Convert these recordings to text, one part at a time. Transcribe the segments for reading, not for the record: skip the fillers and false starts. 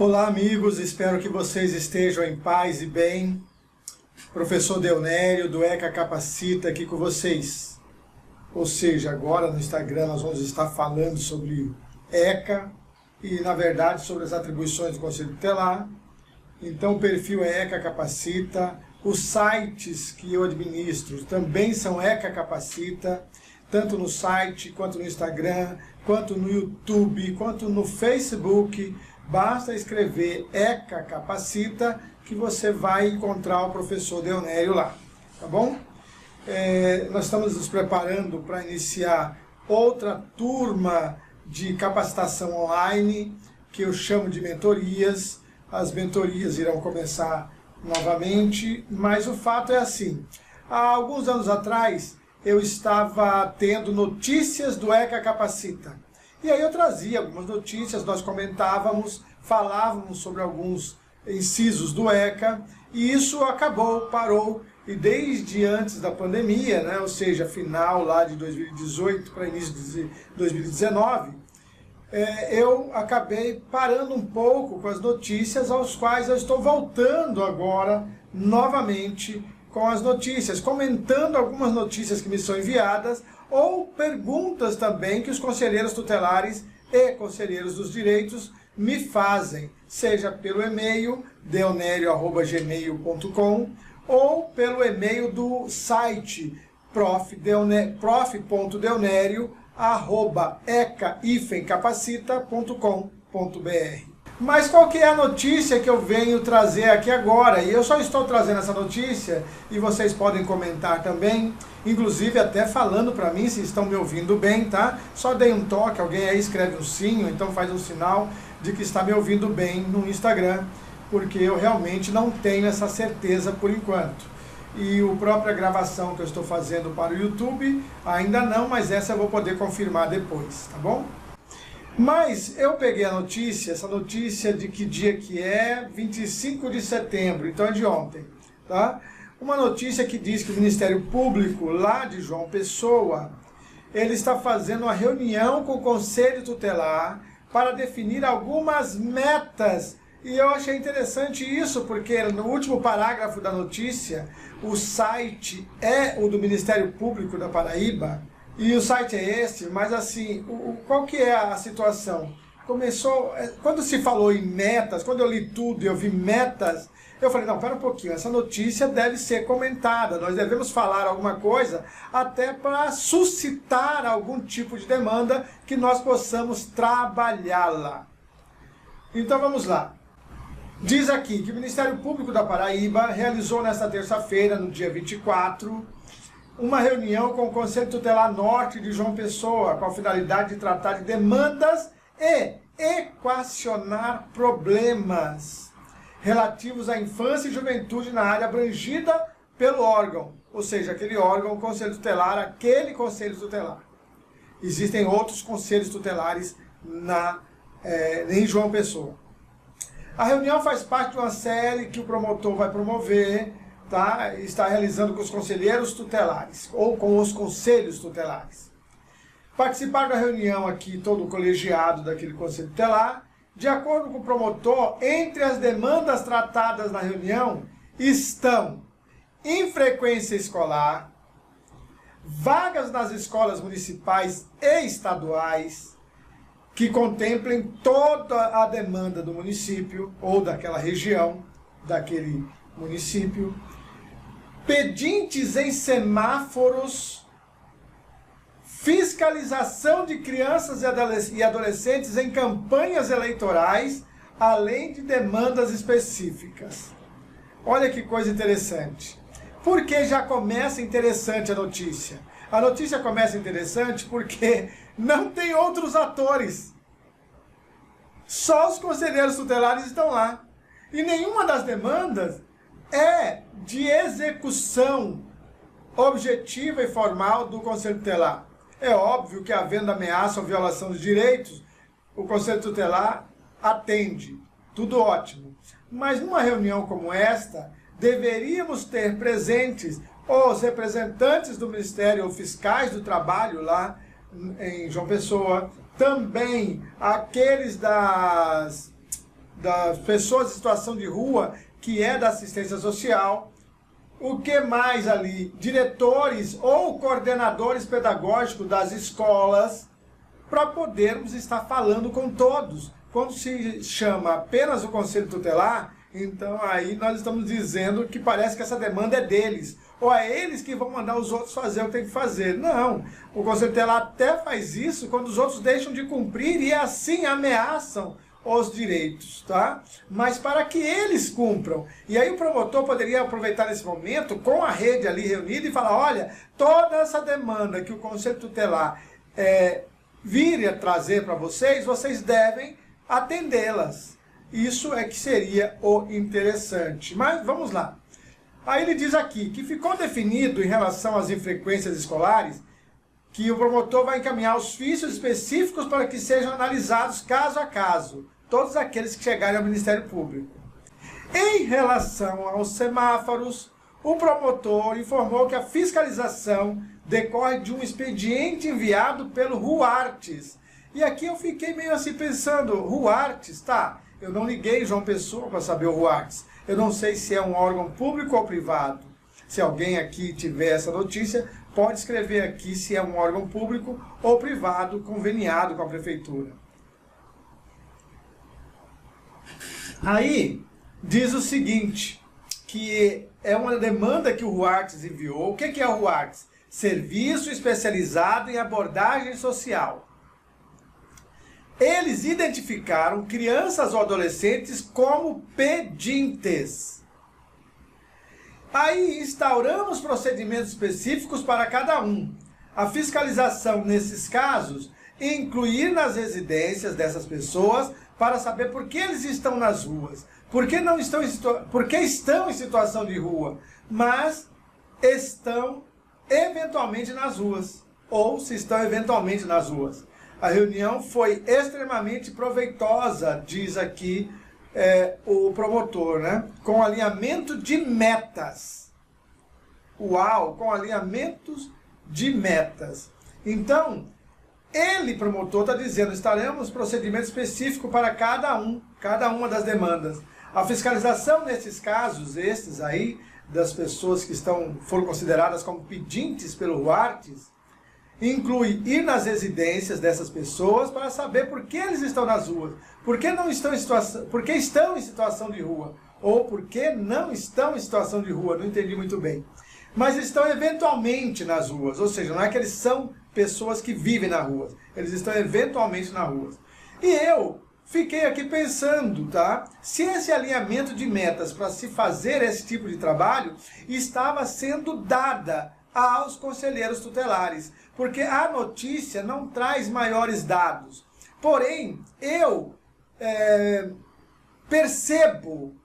Olá amigos, espero que vocês estejam em paz e bem. Professor Deonério do ECA Capacita aqui com vocês. Ou seja, agora no Instagram nós vamos estar falando sobre ECA e na verdade sobre as atribuições do Conselho Tutelar. Então o perfil é ECA Capacita, os sites que eu administro também são ECA Capacita, tanto no site, quanto no Instagram, quanto no YouTube, quanto no Facebook. Basta escrever ECA Capacita que você vai encontrar o professor Deonério lá, tá bom? Nós estamos nos preparando para iniciar outra turma de capacitação online, que eu chamo de mentorias. As mentorias irão começar novamente, mas o fato é assim. Há alguns anos atrás, eu estava tendo notícias do ECA Capacita. E aí eu trazia algumas notícias, nós comentávamos, falávamos sobre alguns incisos do ECA, e isso acabou, parou, e desde antes da pandemia, né, ou seja, final lá de 2018 para início de 2019, eu acabei parando um pouco com as notícias, aos quais eu estou voltando agora novamente com as notícias, comentando algumas notícias que me são enviadas, ou perguntas também que os conselheiros tutelares e conselheiros dos direitos me fazem, seja pelo e-mail deonerio@gmail.com ou pelo e-mail do site prof.deonerio@eca-capacita.com.br. Mas qual que é a notícia que eu venho trazer aqui agora? E eu só estou trazendo essa notícia, e vocês podem comentar também, inclusive até falando para mim se estão me ouvindo bem, tá? Só dei um toque, alguém aí escreve um sim, ou então faz um sinal de que está me ouvindo bem no Instagram, porque eu realmente não tenho essa certeza por enquanto. E a própria gravação que eu estou fazendo para o YouTube, ainda não, mas essa eu vou poder confirmar depois, tá bom? Mas eu peguei a notícia, essa notícia de que dia que é? 25 de setembro, então é de ontem, tá? Uma notícia que diz que o Ministério Público, lá de João Pessoa, ele está fazendo uma reunião com o Conselho Tutelar para definir algumas metas. E eu achei interessante isso, porque no último parágrafo da notícia, o site é o do Ministério Público da Paraíba, e o site é esse, mas assim, qual que é a situação? Começou, quando se falou em metas, quando eu li tudo e eu vi metas, eu falei, não, pera um pouquinho, essa notícia deve ser comentada, nós devemos falar alguma coisa até para suscitar algum tipo de demanda que nós possamos trabalhá-la. Então vamos lá. Diz aqui que o Ministério Público da Paraíba realizou nesta terça-feira, no dia 24, uma reunião com o Conselho Tutelar Norte de João Pessoa, com a finalidade de tratar de demandas e equacionar problemas relativos à infância e juventude na área abrangida pelo órgão, ou seja, aquele órgão, o Conselho Tutelar, aquele Conselho Tutelar. Existem outros conselhos tutelares em João Pessoa. A reunião faz parte de uma série que o promotor vai promover, tá? Está realizando com os conselheiros tutelares, ou com os conselhos tutelares. Participaram da reunião aqui todo o colegiado daquele conselho tutelar. De acordo com o promotor, entre as demandas tratadas na reunião estão infrequência escolar, vagas nas escolas municipais e estaduais, que contemplem toda a demanda do município ou daquela região, daquele município, pedintes em semáforos, fiscalização de crianças e adolescentes em campanhas eleitorais, além de demandas específicas. Olha que coisa interessante. Por que já começa interessante a notícia? A notícia começa interessante porque não tem outros atores. Só os conselheiros tutelares estão lá. E nenhuma das demandas é de execução objetiva e formal do Conselho Tutelar. É óbvio que, havendo ameaça ou violação dos direitos, o Conselho Tutelar atende. Tudo ótimo. Mas numa reunião como esta, deveríamos ter presentes os representantes do Ministério, ou fiscais do trabalho lá em João Pessoa, também aqueles das pessoas em situação de rua, que é da assistência social. O que mais ali? Diretores ou coordenadores pedagógicos das escolas, para podermos estar falando com todos. Quando se chama apenas o Conselho Tutelar, então aí nós estamos dizendo que parece que essa demanda é deles. Ou é eles que vão mandar os outros fazer o que tem que fazer. Não, o Conselho Tutelar até faz isso quando os outros deixam de cumprir e assim ameaçam os direitos, tá? Mas para que eles cumpram. E aí o promotor poderia aproveitar esse momento com a rede ali reunida e falar, olha, toda essa demanda que o Conselho Tutelar vire a trazer para vocês, vocês devem atendê-las. Isso é que seria o interessante. Mas vamos lá. Aí ele diz aqui que ficou definido em relação às infrequências escolares que o promotor vai encaminhar os ofícios específicos para que sejam analisados caso a caso, todos aqueles que chegarem ao Ministério Público. Em relação aos semáforos, o promotor informou que a fiscalização decorre de um expediente enviado pelo RUARTES. E aqui eu fiquei meio assim pensando, RUARTES, tá? Eu não liguei João Pessoa para saber o RUARTES. Eu não sei se é um órgão público ou privado. Se alguém aqui tiver essa notícia, pode escrever aqui se é um órgão público ou privado conveniado com a prefeitura. Aí diz o seguinte, que é uma demanda que o RUARTES enviou. O que é o RUARTES? Serviço especializado em abordagem social. Eles identificaram crianças ou adolescentes como pedintes. Aí instauramos procedimentos específicos para cada um. A fiscalização nesses casos incluir nas residências dessas pessoas para saber por que eles estão nas ruas, por que estão em situação de rua, mas estão eventualmente nas ruas, ou se estão eventualmente nas ruas. A reunião foi extremamente proveitosa, diz aqui o promotor, né? Com alinhamento de metas. Uau, com alinhamentos de metas. Então, ele, promotor, está dizendo, estaremos procedimento específico para cada uma das demandas. A fiscalização nesses casos, estes aí, das pessoas que foram consideradas como pedintes pelo RUARTES, inclui ir nas residências dessas pessoas para saber por que eles estão nas ruas, por que estão em situação de rua, ou por que não estão em situação de rua, não entendi muito bem. Mas estão eventualmente nas ruas, ou seja, não é que eles são pessoas que vivem nas ruas, eles estão eventualmente nas ruas. E eu fiquei aqui pensando, tá? Se esse alinhamento de metas para se fazer esse tipo de trabalho estava sendo dada aos conselheiros tutelares, porque a notícia não traz maiores dados. Porém, eu percebo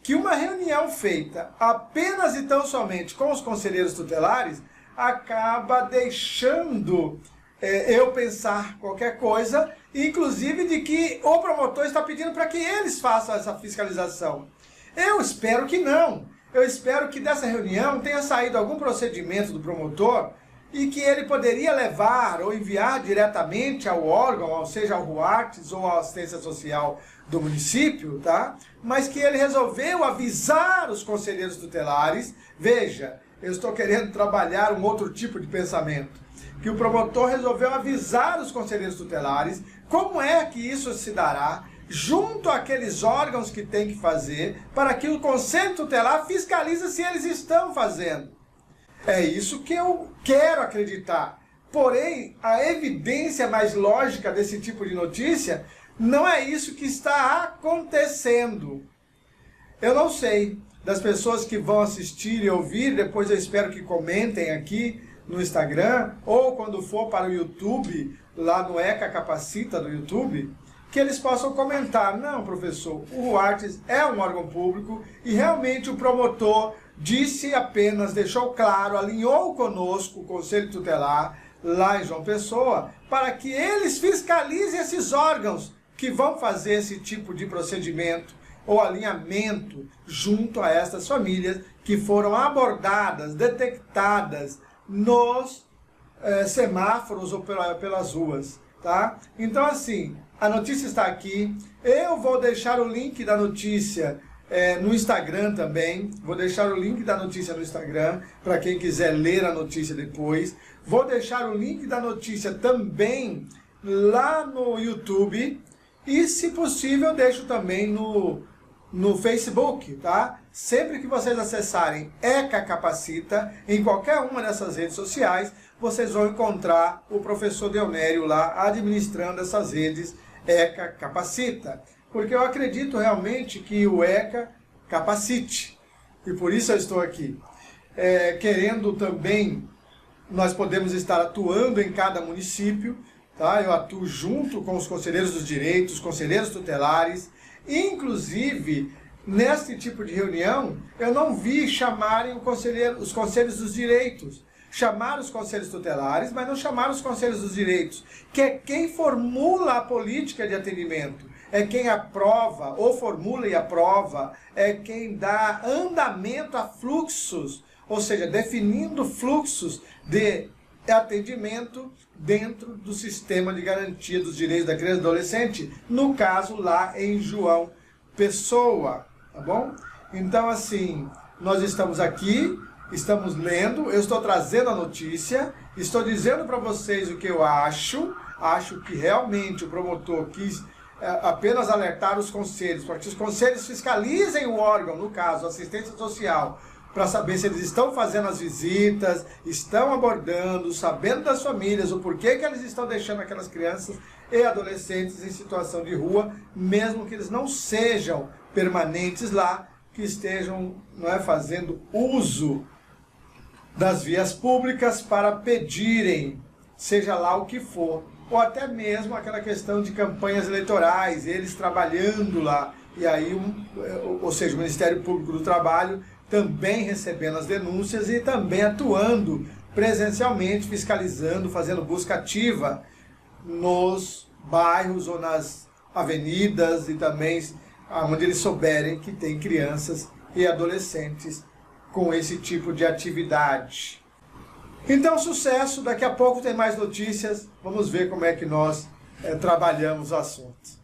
que uma reunião feita apenas e tão somente com os conselheiros tutelares acaba deixando eu pensar qualquer coisa, inclusive de que o promotor está pedindo para que eles façam essa fiscalização. Eu espero que não. Eu espero que dessa reunião tenha saído algum procedimento do promotor e que ele poderia levar ou enviar diretamente ao órgão, ou seja, ao RUARTES ou à assistência social do município, tá? Mas que ele resolveu avisar os conselheiros tutelares. Veja, eu estou querendo trabalhar um outro tipo de pensamento. Que o promotor resolveu avisar os conselheiros tutelares como é que isso se dará, junto àqueles órgãos que tem que fazer, para que o Conselho Tutelar fiscalize se eles estão fazendo. É isso que eu quero acreditar. Porém, a evidência mais lógica desse tipo de notícia não é isso que está acontecendo. Eu não sei, das pessoas que vão assistir e ouvir, depois eu espero que comentem aqui no Instagram, ou quando for para o YouTube, lá no ECA Capacita do YouTube, que eles possam comentar, não, professor, o RUARTES é um órgão público e realmente o promotor disse apenas, deixou claro, alinhou conosco o Conselho Tutelar, lá em João Pessoa, para que eles fiscalizem esses órgãos que vão fazer esse tipo de procedimento ou alinhamento junto a estas famílias que foram abordadas, detectadas nos semáforos ou pelas ruas. Tá? Então, assim, A notícia está aqui. Eu vou deixar o link da notícia no Instagram também. Vou deixar o link da notícia no Instagram para quem quiser ler a notícia depois. Vou deixar o link da notícia também lá no YouTube. E, se possível, deixo também no Facebook, tá? Sempre que vocês acessarem ECA Capacita, em qualquer uma dessas redes sociais, vocês vão encontrar o professor Deonério lá administrando essas redes ECA Capacita. Porque eu acredito realmente que o ECA capacite. E por isso eu estou aqui. Querendo também, nós podemos estar atuando em cada município, tá? Eu atuo junto com os conselheiros dos direitos, conselheiros tutelares. Inclusive, nesse tipo de reunião, eu não vi chamarem os conselhos dos direitos. Chamaram os conselhos tutelares, mas não chamaram os conselhos dos direitos, que é quem formula a política de atendimento, é quem aprova, ou formula e aprova, é quem dá andamento a fluxos, ou seja, definindo fluxos de atendimento dentro do sistema de garantia dos direitos da criança e do adolescente, no caso lá em João Pessoa, tá bom? Então, assim, nós estamos aqui, estamos lendo, eu estou trazendo a notícia, estou dizendo para vocês o que eu acho que realmente o promotor quis apenas alertar os conselhos, para que os conselhos fiscalizem o órgão, no caso, a assistência social, para saber se eles estão fazendo as visitas, estão abordando, sabendo das famílias, o porquê que eles estão deixando aquelas crianças e adolescentes em situação de rua, mesmo que eles não sejam permanentes lá, que estejam fazendo uso das vias públicas para pedirem, seja lá o que for, ou até mesmo aquela questão de campanhas eleitorais, eles trabalhando lá, e aí, ou seja, o Ministério Público do Trabalho também recebendo as denúncias e também atuando presencialmente, fiscalizando, fazendo busca ativa nos bairros ou nas avenidas e também onde eles souberem que tem crianças e adolescentes com esse tipo de atividade. Então, sucesso, daqui a pouco tem mais notícias, vamos ver como é que nós trabalhamos o assunto.